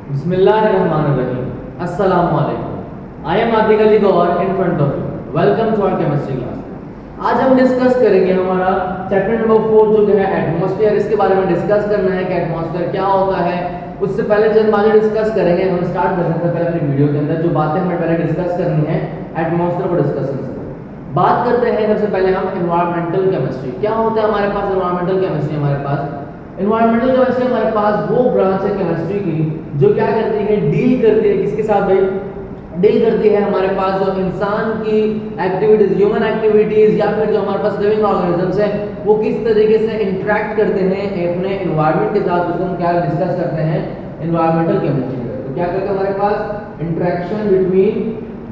बिस्मिल्लाहिर्रहमानिर्रहीम। अस्सलामु अलैकुम। I am Atiq Ali Gaur in front of you. Welcome to our chemistry class. आज हम डिस्कस करेंगे हमारा चैप्टर नंबर 4 जो है एटमॉस्फेयर। इसके बारे में डिस्कस करना है कि एटमॉस्फेयर क्या होता है। उससे पहले चंद बातें डिस्कस करेंगे। हम स्टार्ट करने से पहले अपनी वीडियो के अंदर जो बातें हमें पहले डिस्कस करनी है एटमॉस्फेयर को डिस्कस करने से बात करते हैं। सबसे पहले हम एनवायरमेंटल केमिस्ट्री क्या होता है हमारे पास। एनवायरमेंटल केमिस्ट्री हमारे पास एनवायरमेंटल केमिस्ट्री हमारे पास वो ब्रांच है केमिस्ट्री की जो क्या करती है, डील करती है किसके साथ भाई, डील करती है हमारे पास जो इंसान की एक्टिविटीज, ह्यूमन एक्टिविटीज या फिर जो हमारे पास लिविंग ऑर्गेनिजम्स है वो किस तरीके से इंटरेक्ट करते हैं अपने एनवायरनमेंट के साथ। उसको हम क्या डिस्कस करते हैं एनवायरमेंटल केमिस्ट्री में। तो क्या करते हैं हमारे पास इंटरेक्शन बिटवीन,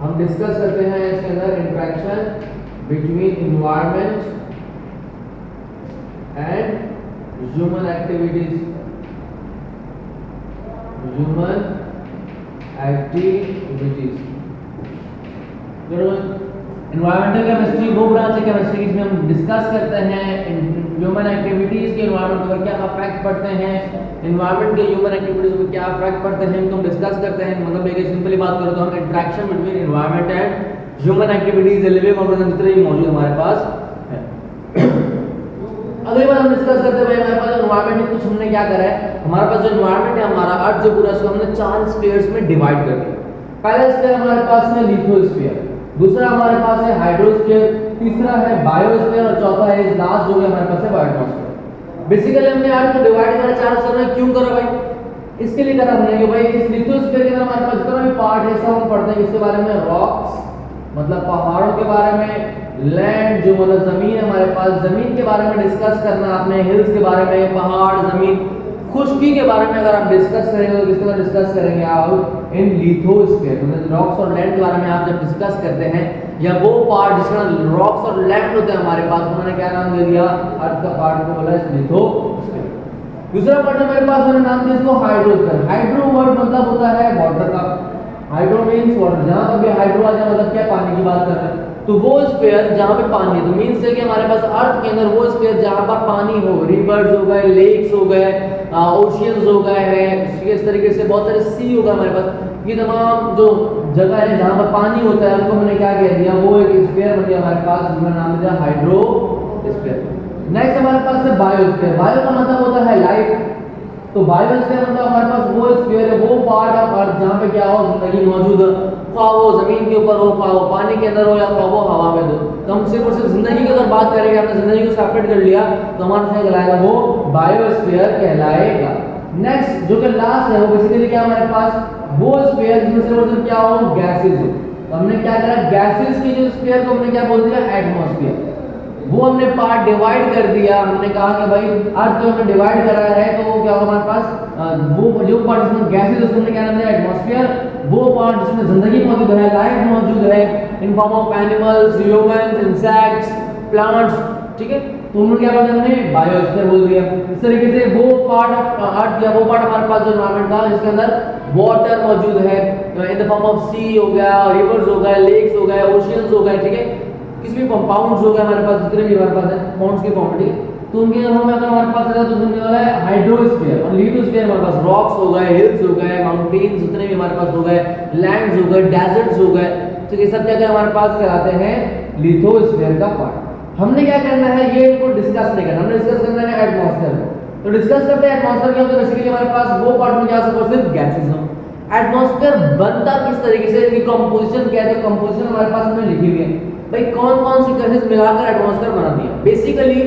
हम डिस्कस करते हैं इसके अंदर interaction between environment and human activities. Human activities environmental chemistry वो ब्रांच है केमिस्ट्री जिसमें हम डिस्कस करते हैं ह्यूमन एक्टिविटीज के एनवायरमेंट पर क्या इफेक्ट पड़ते हैं, एनवायरमेंट के ह्यूमन एक्टिविटीज पर क्या इफेक्ट पड़ते हैं, इनको हम डिस्कस करते हैं। मतलब एक सिंपली बात करें तो हम interaction between environment and human activities living organism जितने भी मौजूद हमारे पास है। अगली बार हम डिस्कस करते हैं हमारे पास एनवायरनमेंट में कुछ हमने क्या करा है। हमारे पास जो एनवायरनमेंट है हमारा अर्थ जो पूरा इसको हमने 4 स्फीयर्स में डिवाइड कर दिया। पहला स्फीयर हमारे पास है लिथोस्फीयर, दूसरा हमारे पास है हाइड्रोस्फीयर, तीसरा है बायोस्फीयर और चौथा है लास्ट जो है हमारे पास है बायोस्फीयर। बेसिकली हमने अर्थ को डिवाइड करा 4 स्फीयर में। क्यों करा भाई? इसके लिए करा हमने कि भाई इस लिथोस्फीयर के अंदर हमारे पास जितना भी पार्ट है सब हम पढ़ते हैं इसके बारे में। रॉक्स मतलब पहाड़ों के बारे में, लैंड जो मतलब जमीन है हमारे पास, जमीन के बारे में डिस्कस करना आपने, हिल्स के बारे में, पहाड़, जमीन, खुश्की के बारे में अगर आप डिस्कस करेंगे तो किसके बारे में डिस्कस करेंगे आप इन लिथोस्फीयर। मतलब रॉक्स और लैंड के बारे में आप जब डिस्कस करते हैं या वो पार्ट जिसमें रॉक्स और लैंड होते हैं हमारे पास, उन्होंने क्या नाम दे दिया अर्थ का पार्ट को बोला लिथोस्फीयर। दूसरा पार्ट हमारे पास उन्होंने नाम दिया इसको हाइड्रोस्फीयर। हाइड्रो वर्ड मतलब होता है वाटर का, हाइड्रो मींस वाटर। जहां पर भी हाइड्रो आ जाए मतलब क्या पानी की बात कर रहे हैं। तो वो स्फीयर जहां पे पानी है तो मींस है कि हमारे पास अर्थ के अंदर वो स्फीयर जहां पर पानी हो, रिवर्स हो गए, लेक्स हो गए, ओशियंस हो गए हैं, इस तरीके से बहुत सारे सी होगा हमारे पास। ये तमाम जो जगह है जहां पर पानी होता है उनको हमने क्या कह दिया, वो एक स्फीयर बन गया हमारे पास जिसका नाम दिया हाइड्रोस्फीयर। नेक्स्ट हमारे पास है बायोस्फीयर। बायो का मतलब होता है लाइफ। तो बायोस्फीयर मतलब हमारे पास वो स्फीयर है, वो पार्ट ऑफ अर्थ जहां पे क्या हो जिंदगी मौजूद है, ख्वाह वो जमीन के ऊपर हो, ख्वाह वो पानी के अंदर हो या ख्वाह वो हवा में हो। तो हम सिर्फ और सिर्फ जिंदगी की अगर बात करेंगे, हमने जिंदगी को सेपरेट कर लिया तो हमारा क्या कहलाएगा, वो बायोस्फीयर कहलाएगा। नेक्स्ट जो कि लास्ट है वो बेसिकली क्या हमारे पास वो स्फीयर जिसमें सिर्फ और सिर्फ क्या हो गैसेस हो। तो हमने क्या करा, गैसेस की जो स्फीयर को हमने क्या बोल दिया एटमॉस्फेयर। वो हमने पार्ट डिवाइड कर दिया। हमने कहा कि भाई अर्थ जो हमने डिवाइड करा है तो क्या होगा हमारे पास वो जो पार्ट जिसमें गैसेस उसको हमने क्या नाम दिया एटमॉस्फेयर। वो पार्ट जिसमें जिंदगी मौजूद है, लाइफ मौजूद है in form of animals, humans, insects, plants, ठीक है, तो उन्होंने क्या बोला हमने बायोस्फीयर बोल दिया। इस तरीके से वो पार्ट ऑफ अर्थ या वो पार्ट हमारे पास जो एनवायरनमेंट था जिसके अंदर वाटर मौजूद है इन द फॉर्म ऑफ सी हो गया, रिवर्स हो गए, लेक्स हो गए, ओशियंस हो गए, ठीक है, किसी भी कंपाउंड्स हो गए हमारे पास जितने भी हमारे पास है कंपाउंड्स की फॉर्म, ठीक है, तो उनके हम अगर हमारे पास है तो सुनने वाला है हाइड्रोस्फीयर। और लिथोस्फीयर हमारे पास रॉक्स हो गए, हिल्स हो गए, माउंटेन्स जितने भी हमारे पास हो गए, लैंड्स हो गए, डेजर्ट्स हो गए, तो ये सब क्या क्या हमारे पास कहलाते हैं लिथोस्फीयर का पार्ट। हमने क्या करना है ये इनको डिस्कस नहीं करना, हमने डिस्कस करना है एटमॉस्फेयर को। तो डिस्कस करते हैं एटमॉस्फेयर क्या होता है। बेसिकली हमारे पास वो पार्ट में क्या सपोज सिर्फ गैसेस हो। एटमॉस्फेयर बनता किस तरीके से, इनकी कंपोजिशन क्या है, तो कंपोजिशन हमारे पास हमने लिखी हुई है भाई कौन कौन सी गैसेस मिलाकर एटमॉस्फेयर बनाती है। बेसिकली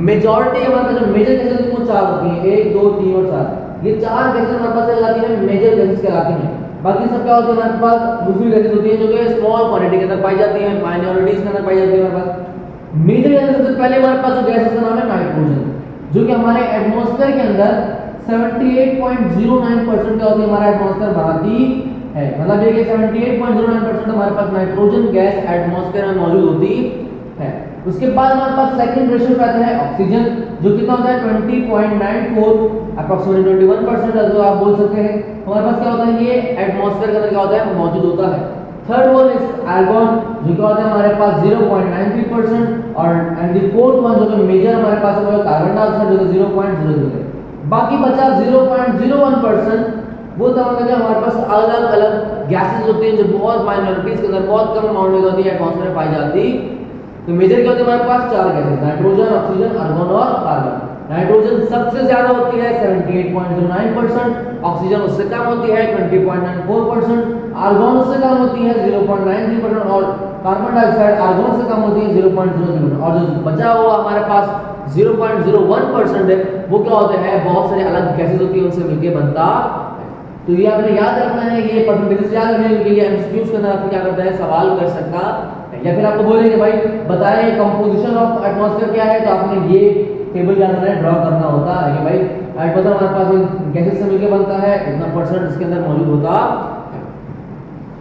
मेजॉरिटी हमारे पास जो मेजर गैसेस वो 4 होती हैं, 1 2 3 और 4। ये 4 गैसेस हमारे पास कहलाती हैं मेजर गैसेस कहलाती हैं। बाकी सब क्या होती है हमारे पास दूसरी गैसेस होती है जो कि स्मॉल क्वांटिटी के अंदर पाई जाती हैं, माइनॉरिटीज के अंदर पाई जाती है हमारे पास। मेजर गैसेस सबसे पहले हमारे पास जो गैस का नाम है नाइट्रोजन, जो कि हमारे एटमॉस्फेयर के अंदर 78.09% क्या होती है हमारा एटमॉस्फेयर बनाती है। मतलब ये कि 78.09% हमारे पास नाइट्रोजन गैस एटमॉस्फेयर में मौजूद होती है। उसके बाद हमारे पास सेकंड रेशियो पे आता है ऑक्सीजन, जो कितना होता है 20.94 अप्रॉक्सीमेटली 21% जो आप बोल सकते हैं हमारे पास क्या होता है ये एटमॉस्फेयर के अंदर क्या होता है मौजूद होता है। थर्ड वन इज आर्गन जो क्या होता है हमारे पास 0.93% और एंड द फोर्थ वन जो कि मेजर हमारे पास है वो कार्बन डाइऑक्साइड जो कि 0.00 है। बाकी बचा 0.01% वो तब होता है हमारे पास अलग अलग गैसेस होती हैं जो बहुत माइनॉरिटीज के अंदर बहुत कम अमाउंट में होती है एटमॉस्फेयर में पाई जाती। तो मेजर क्या होती है हमारे पास 4 गैसेस, नाइट्रोजन, ऑक्सीजन, आर्गन और कार्बन। नाइट्रोजन सबसे ज्यादा होती है 78.09%, ऑक्सीजन उससे कम होती है 20.94%, आर्गन उससे कम होती है 0.93% और कार्बन डाइऑक्साइड आर्गन से कम होती है 0.03%। और जो बचा हुआ हमारे पास 0.01% है वो क्या होता है, बहुत सारे अलग गैसेस होती है उनसे मिलकर बनता है। तो ये आपने याद रखना है, ये परसेंटेज याद रखने के लिए एमसीक्यूज के अंदर आपको क्या करता है, सवाल कर सकता है। या फिर आपको बोलेंगे भाई बताएं कंपोजिशन ऑफ एटमॉस्फेयर क्या है, तो आपने ये टेबल क्या करना है, ड्रॉ करना होता है कि भाई एटमॉस्फेयर हमारे पास गैसेस से मिलकर बनता है, इतना परसेंट इसके अंदर मौजूद होता है।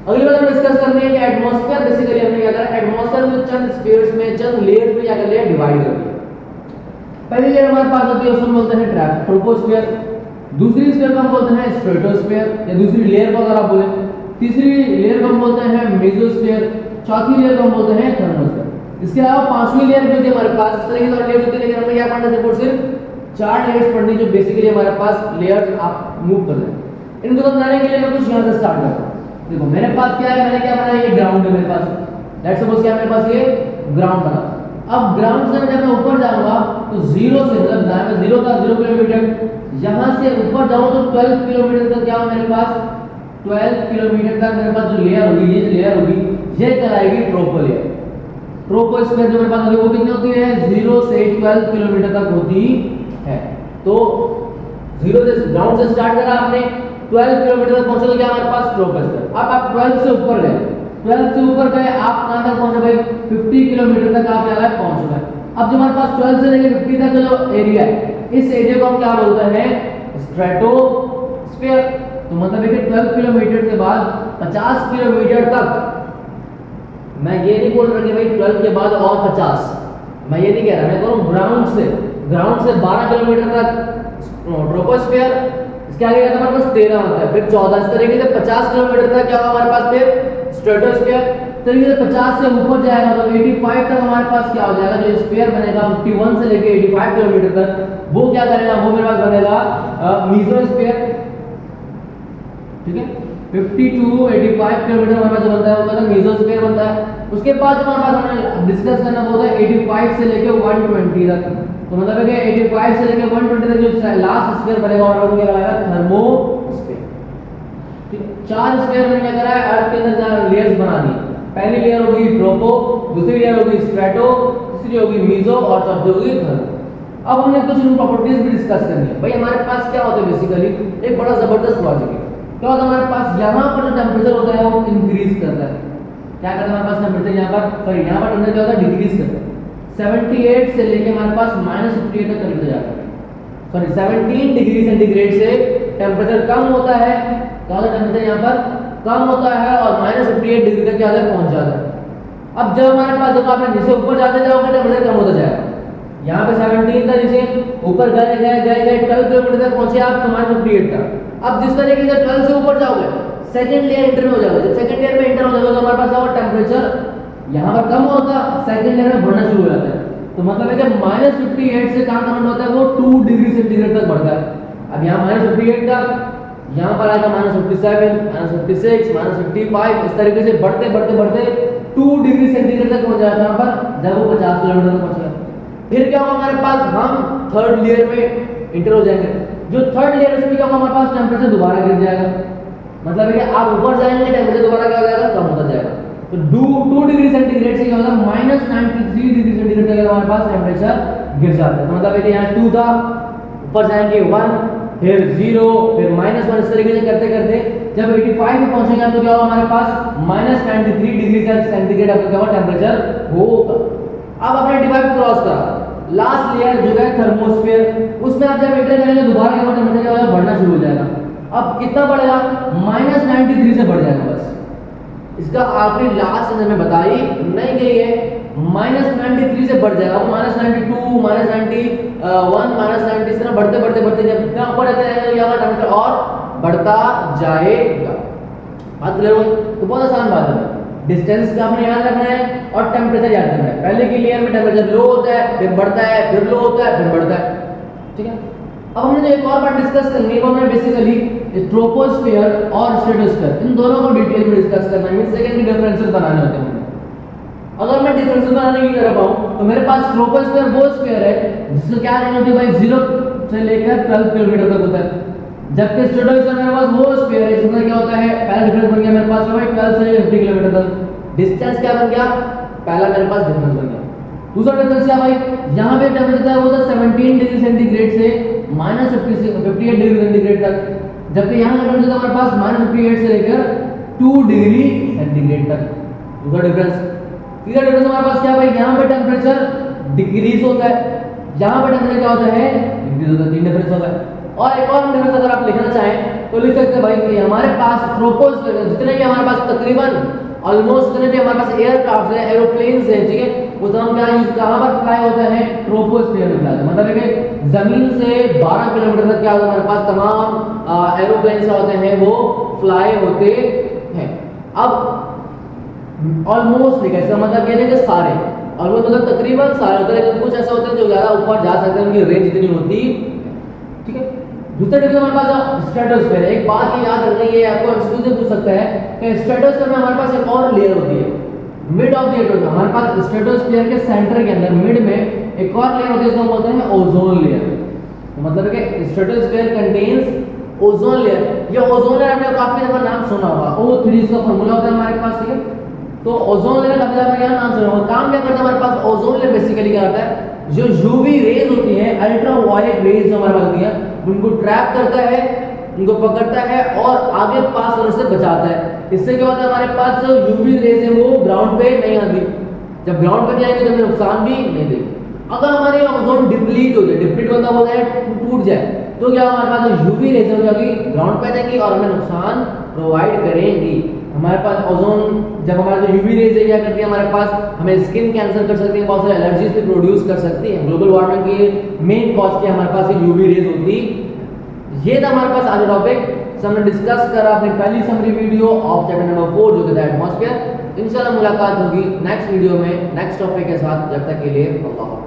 अगली बात हम डिस्कस करनी है कि एटमॉस्फेयर बेसिकली हमने क्या करा, एटमॉस्फेयर में चंद स्फीयर्स में चंद लेयर्स में क्या कर लिया, डिवाइड कर दिया। पहली लेयर हमारे पास होती है उसको बोलते हैं ट्रोपोस्फीयर, दूसरी स्फीयर को हम बोलते हैं स्ट्रेटोस्फीयर या दूसरी लेयर को अगर आप बोले, तीसरी लेयर को हम बोलते हैं मेसोस्फीयर, चौथी लेयर को हम बोलते हैं थर्मोस्फीयर। इसके अलावा पांचवी लेयर भी होती है हमारे पास, इस तरह की और लेयर होती है, लेकिन हमें क्या पढ़ना है, सिर्फ 4 लेयर्स पढ़नी जो बेसिकली हमारे पास लेयर्स आप मूव कर रहे हैं। इनको समझाने के लिए मैं कुछ यहाँ से स्टार्ट करता हूँ। देखो मेरे पास क्या है, मैंने क्या बनाया, ये ग्राउंड है मेरे पास, लेट्स सपोज क्या मेरे पास ये ग्राउंड बना। अब ग्राउंड से जब मैं ऊपर जाऊंगा तो 0 से मतलब 0 था 0 किलोमीटर, यहां से ऊपर जाऊं तो 12 किलोमीटर तक क्या हो मेरे पास, 12 किलोमीटर तक मेरे पास जो लेयर होगी, ये जो लेयर होगी ये कहलाएगी ट्रोपो लेयर। ट्रोपोस्फीयर जो मेरे पास होगी वो कितनी होती है, 0 से 12 किलोमीटर तक होती है। तो 0 से ग्राउंड से स्टार्ट करा आपने, 12 किलोमीटर तक पहुंचे तो क्या हमारे पास ट्रोपोस्फीयर। अब आप 12 से ऊपर गए, 12 से ऊपर गए आप कहां तक पहुंचे भाई, 50 किलोमीटर तक आप क्या पहुंच गए। अब जो हमारे पास 12 से लेकर 50 तक का जो एरिया है, इस एरिया को हम क्या बोलते हैं, स्ट्रेटोस्फीयर। तो मतलब है कि 12 किलोमीटर के बाद 50 किलोमीटर तक, मैं ये नहीं बोल रहा कि भाई 12 के बाद और 50, मैं ये नहीं कह रहा, मैं कह रहा हूं ग्राउंड से 12 किलोमीटर तक ट्रोपोस्फीयर, इसके आगे क्या हमारे पास 13 होता है, फिर 14, इस तरीके से 50 किलोमीटर तक क्या होगा हमारे पास, फिर स्ट्रेटोस्फीयर। तरीके से 50 से ऊपर जाएगा तो 85 तक हमारे पास क्या हो जाएगा, जो स्फीयर बनेगा 51 से लेके 85 किलोमीटर तक, वो क्या करेगा, वो मेरे पास बनेगा मीसोस्फीयर। ठीक है, 50 to 85 किलोमीटर हमारे पास जो बनता है वो कहता है मीसोस्फीयर बनता है। उसके बाद जो हमारे पास हमें डिस्कस करना वो होता है 85 से लेके 120 तक। तो मतलब है कि 85 से लेके 120 तक जो लास्ट स्फीयर बनेगा और वो क्या कहलाएगा, थर्मोस्फीयर। ठीक है, 4 स्फीयर हमने क्या करा है, अर्थ के अंदर लेयर्स बना दी। पहली लेयर होगी ट्रोपो, दूसरी लेयर होगी स्ट्रेटो, तीसरी होगी मीसो और चौथी होगी थर्मो। अब हमने कुछ इन प्रॉपर्टीज भी डिस्कस करनी है। भाई हमारे पास क्या होता है, बेसिकली एक बड़ा जबरदस्त लॉजिक है। क्या होता है हमारे पास, यहाँ पर जो टेम्परेचर होता है वो इंक्रीज करता है। क्या करता है हमारे पास टेम्परेचर, यहाँ पर यहाँ पर टेम्परेचर क्या होता है, डिक्रीज करता है। 78 से लेके हमारे पास -58 तक टेम्परेचर जाता है। सॉरी 17 डिग्री सेंटीग्रेड से टेम्परेचर कम होता है, क्या होता है टेम्परेचर यहाँ पर कम होता है और -58 डिग्री तक क्या पहुंच जाता है। अब जब हमारे पास जब आपने जैसे ऊपर जाते जाओगे टेम्परेचर कम होता जाएगा। यहाँ पे 17 था, जैसे ऊपर गए 12 किलोमीटर तक पहुंचे आप तो -58 था। अब जिस तरीके से 12 से ऊपर जाओगे सेकंड लेयर इंटर में हो जाओगे, जब सेकंड लेयर में इंटर हो जाओगे तो हमारे पास और टेम्परेचर यहाँ पर कम होता, सेकंड लेयर में बढ़ना शुरू हो जाता है। तो मतलब है कि -58 से कहाँ कन्वर्ट होता है, वो 2 डिग्री सेंटीग्रेड तक बढ़ता है। अब यहाँ -58 का यहाँ पर आएगा -57, -56, -55, इस तरीके से बढ़ते बढ़ते बढ़ते 2 डिग्री सेंटीग्रेड तक पहुंच जाएगा यहाँ पर, जब वो 50 किलोमीटर तक पहुंचेगा। फिर क्या होगा हमारे पास, हम थर्ड लेयर में इंटर हो जाएंगे। जो थर्ड लेयर उसमें क्या होगा हमारे पास, टेम्परेचर दोबारा गिर जाएगा। मतलब है कि आप ऊपर जाएंगे टेम्परेचर दोबारा क्या हो जाएगा, कम होता जाएगा। तो 2 डिग्री सेंटीग्रेड से क्या होगा, -93 डिग्री सेंटीग्रेड तक हमारे पास टेम्परेचर गिर जाता है। तो मतलब है कि यहाँ 2 था, ऊपर जाएंगे 1, फिर 0, फिर -1, इस तरीके से करते करते जब 85 पे पहुंचेंगे तो क्या होगा हमारे पास, -93 डिग्री सेंटीग्रेड आपका क्या होगा टेम्परेचर होगा। अब आपने 85 क्रॉस करा, लास्ट लेयर जो है थर्मोस्फीयर, उसमें आप जब एंटर करेंगे दोबारा क्या होगा, टेम्परेचर क्या होगा, बढ़ना शुरू हो जाएगा। अब कितना बढ़ेगा, -93 से बढ़ जाएगा बस। इसका आखिरी लास्ट में बताई नहीं गई है, -93 से बढ़ जाएगा, -92, -91, -90, इस तरह बढ़ते बढ़ते बढ़ते जब इतना ऊपर जाता है टेम्परेचर और बढ़ता जाएगा। बात क्लियर हुई? तो बहुत आसान बात है, डिस्टेंस का आपने याद रखना है और टेम्परेचर याद रखना है। पहले की लेयर में टेम्परेचर लो होता है, फिर बढ़ता है, फिर लो होता है, फिर बढ़ता है। ठीक है, अब हमने जो एक और बात डिस्कस करनी है वो हमने बेसिकली ट्रोपोस्फीयर और स्ट्रेटोस्फीयर इन दोनों को डिटेल में डिस्कस करना है, मींस सेकंड के डिफरेंसेस बनाने होते हैं। अगर मैं डिफरेंसेस बनाने की तरफ आऊं तो मेरे पास ट्रोपोस्फीयर वो स्फीयर है जिसका क्या रेंज होती है भाई 0 से लेकर 12 किलोमीटर तक होता है, जबकि स्ट्रेटोस्फीयर मेरे पास वो स्फीयर है जिसमें क्या होता है, पहला डिफरेंस बन गया मेरे पास भाई 12 से 50 किलोमीटर तक डिस्टेंस क्या बन गया, पहला मेरे पास डिफरेंस बन गया। दूसरा डिफरेंस क्या भाई, यहाँ पे टेंपरेचर है वो था 17 डिग्री सेंटीग्रेड से -58 डिग्री सेंटीग्रेड तक, जबकि यहाँ का टेंपरेचर हमारे पास -58 से लेकर 2 डिग्री सेंटीग्रेड तक। दूसरा डिफरेंस। तीसरा डिफरेंस हमारे पास क्या भाई, यहाँ पे टेंपरेचर डिक्रीज होता है, यहाँ पे टेंपरेचर क्या होता है, इंक्रीज होता है। तीन डिफरेंस होता है। और एक और डिफरेंस अगर आप लिखना चाहें तो लिख सकते हैं भाई कि हमारे पास ट्रोपोस्फीयर जितने भी हमारे पास तकरीबन ऑलमोस्ट जितने भी हमारे पास एयरक्राफ्ट है, एरोप्लेन्स है, ठीक है, वो तो हम क्या यूज कहां पर फ्लाई होते हैं, ट्रोपोस्फीयर में फ्लाई होते हैं। मतलब है कि जमीन से 12 किलोमीटर तक क्या होता है हमारे पास तमाम एरोप्लेन्स होते हैं वो फ्लाई होते हैं। अब ऑलमोस्ट लिखा इसका मतलब ये नहीं कि सारे, ऑलमोस्ट मतलब तकरीबन सारे होते हैं, लेकिन कुछ ऐसे होते हैं जो ज्यादा ऊपर जा सकते हैं, उनकी रेंज इतनी होती, ठीक है। दूसरा डिफरेंस हमारे पास स्ट्रेटोस्फीयर है। एक बात ये याद रखनी है, आपको एमसीक्यू से पूछ सकता है कि स्ट्रेटोस्फीयर में हमारे पास एक और लेयर होती है, मिड ऑफ द एटमॉस्फेयर। हमारे पास स्ट्रेटोस्फीयर के सेंटर के अंदर मिड में एक और लेयर होती है जिसको बोलते हैं ओजोन लेयर। तो मतलब है कि स्ट्रेटोस्फीयर कंटेन्स ओजोन लेयर। ये ओजोन लेयर आपने काफी दफा नाम सुना होगा, O3 इसका फार्मूला होता है हमारे पास, ठीक है। तो ओजोन लेयर काफी दफा नाम सुना होगा। काम क्या करता है हमारे पास ओजोन लेयर, बेसिकली क्या करता है, जो यूवी रेज होती हैं, अल्ट्रा वायलेट रेज जो हमारे पास होती हैं, उनको ट्रैप करता है, उनको पकड़ता है और आगे पास होने से बचाता है। इससे क्या होता है हमारे पास जो यूवी रेज है वो ग्राउंड पे नहीं आती, जब ग्राउंड पे जाएंगे तो हमें नुकसान भी नहीं देगी। अगर हमारे ओजोन डिप्लीट हो जाए, डिप्लीट मतलब होता है टूट जाए, तो क्या हमारे पास जो यूवी रेज है वो ग्राउंड पे जाएंगी और हमें नुकसान प्रोवाइड करेंगी। हमारे पास ओजोन जब हमारे जो यूवी रेज है क्या करती है, हमारे पास हमें स्किन कैंसर कर सकती है, बहुत सारी एलर्जीज भी प्रोड्यूस कर सकती है। ग्लोबल वार्मिंग की मेन कॉज क्या हमारे पास यूवी रेज होती। ये था हमारे पास आज टॉपिक, हमने डिस्कस करा अपनी पहली summary video of chapter number 4 जो कि था एटमॉस्फेयर। इंशाल्लाह मुलाकात होगी नेक्स्ट वीडियो में नेक्स्ट टॉपिक के साथ। जब तक के लिए अल्लाह।